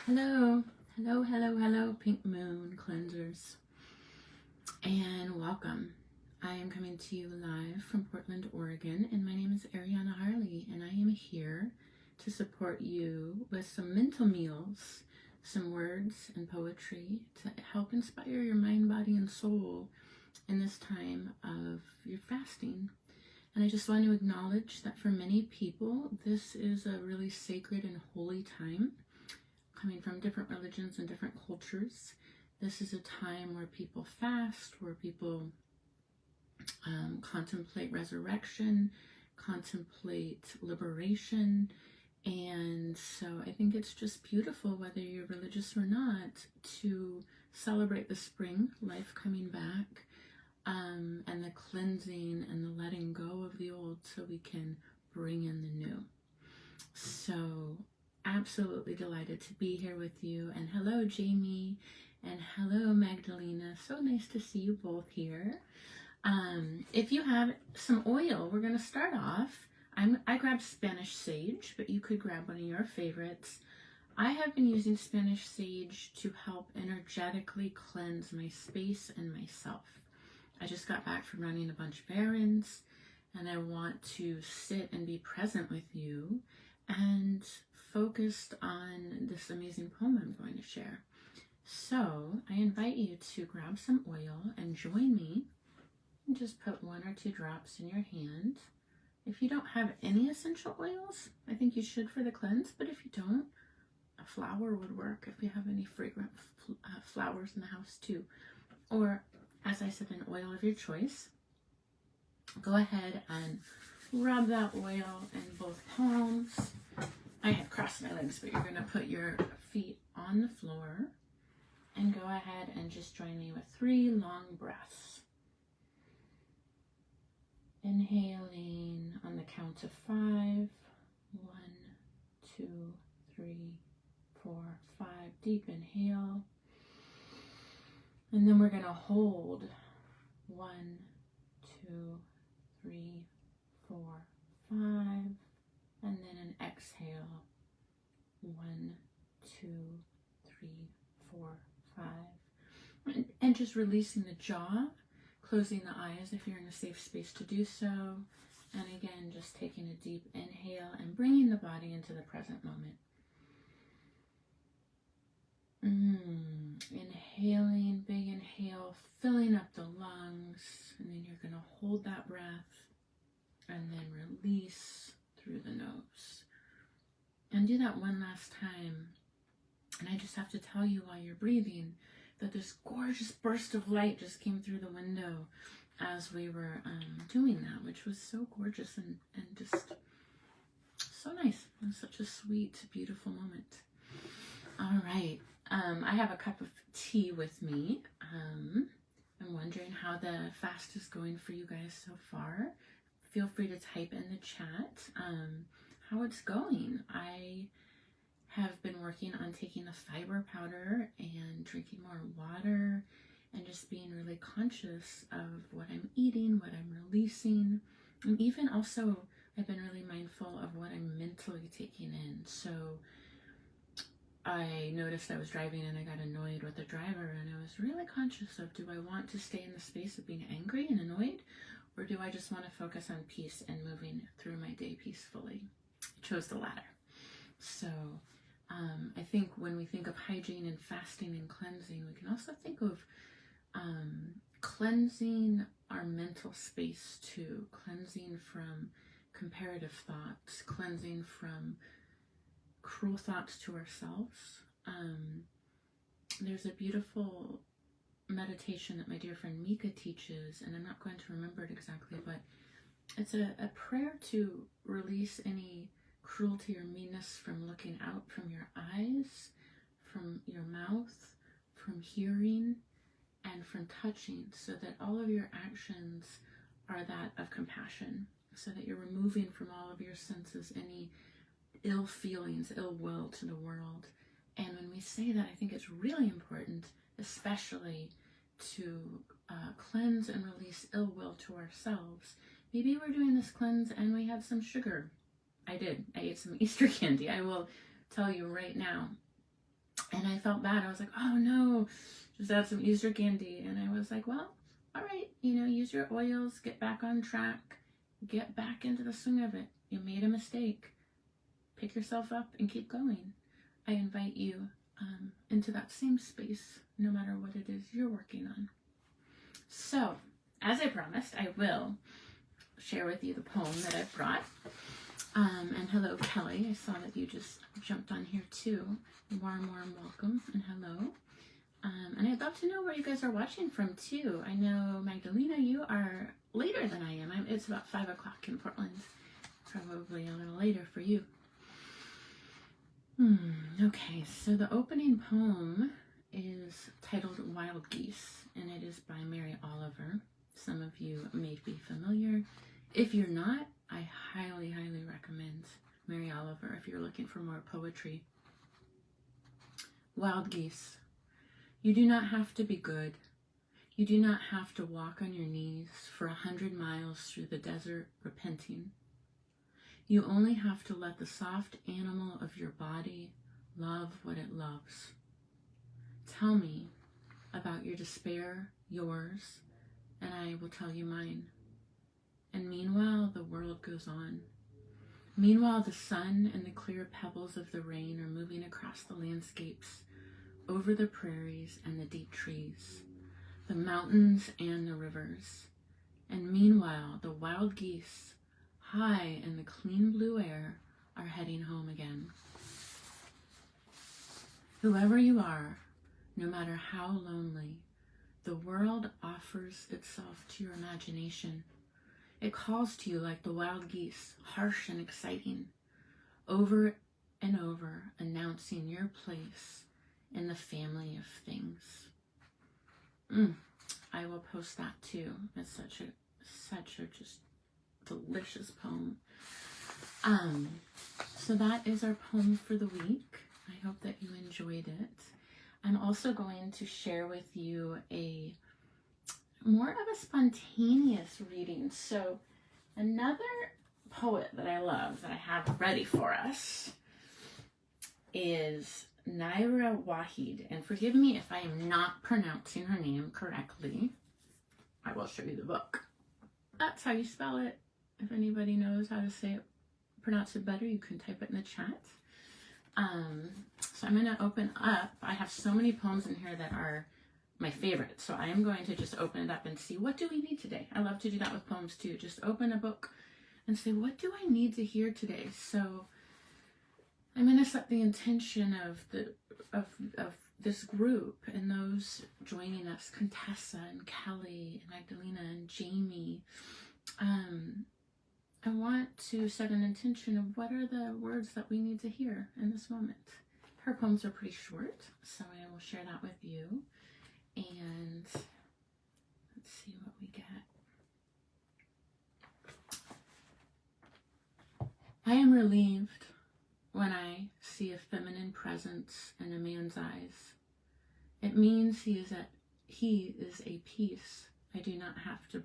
Hello, hello, pink moon cleansers, and welcome. I am coming to you live from Portland, Oregon, and my name is Ariana Harley, and I am here to support you with some mental meals, some words and poetry to help inspire your mind, body, and soul in this time of your fasting. And I just want to acknowledge that for many people, this is a really sacred and holy time. Coming from different religions and different cultures, this is a time where people fast, where people contemplate resurrection, contemplate liberation. And so I think it's just beautiful, whether you're religious or not, to celebrate the spring, life coming back, and the cleansing and the letting go of the old so we can bring in the new. So absolutely delighted to be here with you. And hello, Jamie, and hello, Magdalena. So nice to see you both here. If you have some oil, we're going to start off. I grabbed Spanish sage, but you could grab one of your favorites. I have been using Spanish sage to help energetically cleanse my space and myself. I just got back from running a bunch of errands, and I want to sit and be present with you and focused on this amazing poem I'm going to share. So I invite you to grab some oil and join me, and just put 1 or 2 drops in your hand. If you don't have any essential oils, I think you should for the cleanse, but if you don't, a flower would work if you have any fragrant flowers in the house too. Or, as I said, an oil of your choice. Go ahead and rub that oil in both palms. I have crossed my legs, but you're going to put your feet on the floor and go ahead and just join me with 3 long breaths. Inhaling on the count of 5. 1, 2, 3, 4, 5. Deep inhale. And then we're going to hold 1, 2, 3, 4, 5. And then an exhale. 1, 2, 3, 4, 5. And just releasing the jaw, closing the eyes if you're in a safe space to do so. And again, just taking a deep inhale and bringing the body into the present moment. Inhaling, big inhale, filling up the lungs, and then you're going to hold that breath and then release through the nose. And do that one last time. And I just have to tell you while you're breathing that this gorgeous burst of light just came through the window as we were doing that, which was so gorgeous and just so nice. It was such a sweet, beautiful moment. All right. I have a cup of tea with me. I'm wondering how the fast is going for you guys so far. Feel free to type in the chat how it's going. I have been working on taking the fiber powder and drinking more water and just being really conscious of what I'm eating, what I'm releasing, and even also I've been really mindful of what I'm mentally taking in. So I noticed I was driving and I got annoyed with the driver, and I was really conscious of, do I want to stay in the space of being angry and annoyed, or do I just want to focus on peace and moving through my day peacefully? I chose the latter. So I think when we think of hygiene and fasting and cleansing, we can also think of cleansing our mental space too, cleansing from comparative thoughts, cleansing from cruel thoughts to ourselves. There's a beautiful meditation that my dear friend Mika teaches, and I'm not going to remember it exactly, but it's a prayer to release any cruelty or meanness from looking out from your eyes, from your mouth, from hearing, and from touching, so that all of your actions are that of compassion, so that you're removing from all of your senses any ill feelings, ill will to the world. And when we say that, I think it's really important, especially to cleanse and release ill will to ourselves. Maybe we're doing this cleanse and we had some sugar. I ate some Easter candy. I will tell you right now, And I felt bad. I was like, oh no, just add some Easter candy. And I was like, well, all right, use your oils, get back on track, get back into the swing of it. You made a mistake. Pick yourself up and keep going. I invite you into that same space, no matter what it is you're working on. So, as I promised, I will share with you the poem that I've brought. And hello, Kelly. I saw that you just jumped on here too. Warm welcome and hello. And I'd love to know where you guys are watching from too. I know, Magdalena, you are later than I am. It's about 5 o'clock in Portland. Probably a little later for you. Okay, so the opening poem is titled Wild Geese, and it is by Mary Oliver. Some of you may be familiar. If you're not, I highly recommend Mary Oliver if you're looking for more poetry. Wild geese. You do not have to be good. You do not have to walk on your knees for 100 miles through the desert repenting. You only have to let the soft animal of your body love what it loves. Tell me about your despair, yours, and I will tell you mine. And meanwhile, the world goes on. Meanwhile, the sun and the clear pebbles of the rain are moving across the landscapes, over the prairies and the deep trees, the mountains and the rivers. And meanwhile, the wild geese, high in the clean blue air, are heading home again. Whoever you are, no matter how lonely, the world offers itself to your imagination. It calls to you like the wild geese, harsh and exciting, over and over, announcing your place in the family of things. I will post that too. It's such a just delicious poem. So that is our poem for the week. I hope that you enjoyed it. I'm also going to share with you a more of a spontaneous reading. So another poet that I love that I have ready for us is Naira Wahid. And forgive me if I am not pronouncing her name correctly. I will show you the book. That's how you spell it. If anybody knows how to say it, pronounce it better, you can type it in the chat. So I'm going to open up. I have so many poems in here that are my favorite. So I am going to just open it up and see, what do we need today? I love to do that with poems too. Just open a book and say, what do I need to hear today? So I'm going to set the intention of this group and those joining us, Contessa and Kelly and Magdalena and Jamie. I want to set an intention of what are the words that we need to hear in this moment. Her poems are pretty short, so I will share that with you. And let's see what we get. I am relieved when I see a feminine presence in a man's eyes. It means he is a peace I do not have to.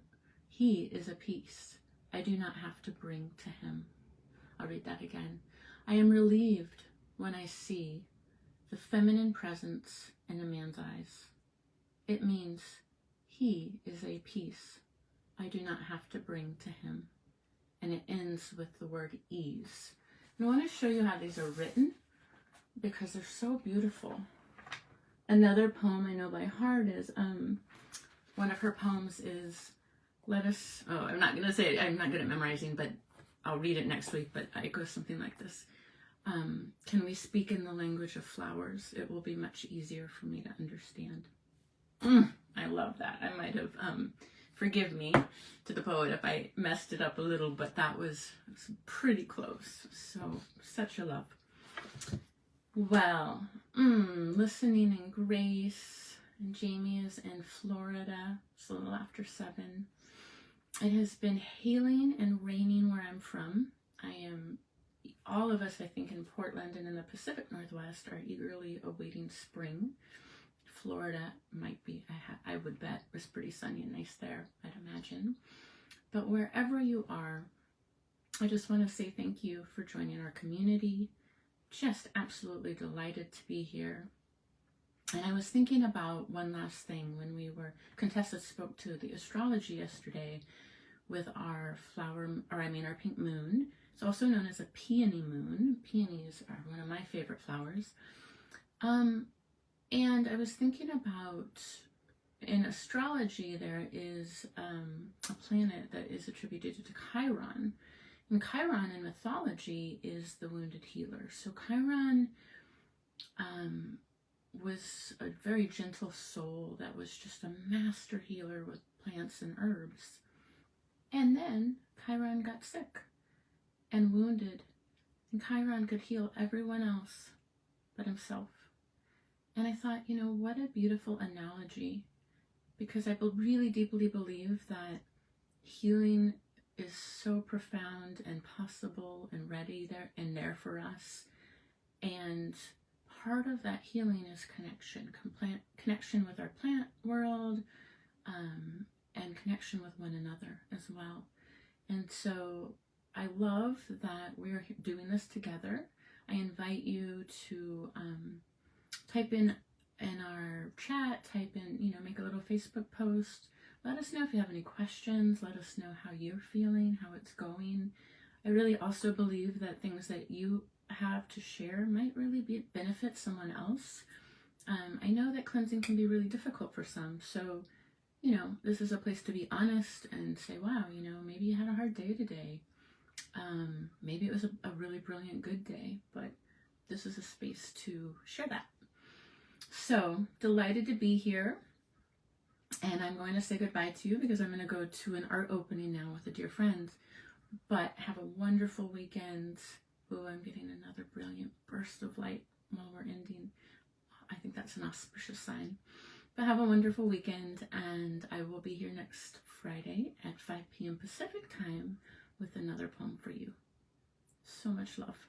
He is a peace I do not have to bring to him. I'll read that again. I am relieved when I see the feminine presence in a man's eyes. It means he is a peace I do not have to bring to him. And it ends with the word ease. And I want to show you how these are written because they're so beautiful. Another poem I know by heart is, one of her poems is, I'm not going to say it, I'm not good at memorizing, but I'll read it next week, but it goes something like this. Can we speak in the language of flowers? It will be much easier for me to understand. I love that. I might have, forgive me to the poet if I messed it up a little, but that was pretty close. So, such a love. Well, listening in Grace, and Jamie is in Florida. It's a little after 7. It has been hailing and raining where I'm from. All of us, I think, in Portland and in the Pacific Northwest are eagerly awaiting spring. Florida might be, I would bet, was pretty sunny and nice there, I'd imagine. But wherever you are, I just want to say thank you for joining our community. Just absolutely delighted to be here. And I was thinking about one last thing when Contessa spoke to the astrology yesterday with our our pink moon. It's also known as a peony moon. Peonies are one of my favorite flowers. And I was thinking about, in astrology, there is a planet that is attributed to Chiron. And Chiron in mythology is the wounded healer. So Chiron was a very gentle soul that was just a master healer with plants and herbs. And then Chiron got sick and wounded, and Chiron could heal everyone else but himself. And I thought, what a beautiful analogy, because I really deeply believe that healing is so profound and possible and ready there for us. And part of that healing is connection with our plant world, and connection with one another as well. And so I love that we're doing this together. I invite you to type in our chat, make a little Facebook post. Let us know if you have any questions. Let us know how you're feeling, how it's going. I really also believe that things that you have to share might really benefit someone else. I know that cleansing can be really difficult for some, so this is a place to be honest and say, wow, maybe you had a hard day today. Maybe it was a really brilliant good day, but this is a space to share that. So delighted to be here, and I'm going to say goodbye to you because I'm going to go to an art opening now with a dear friend. But have a wonderful weekend. Oh, I'm getting another brilliant burst of light while we're ending. I think that's an auspicious sign. But have a wonderful weekend, and I will be here next Friday at 5 p.m. Pacific time with another poem for you. So much love.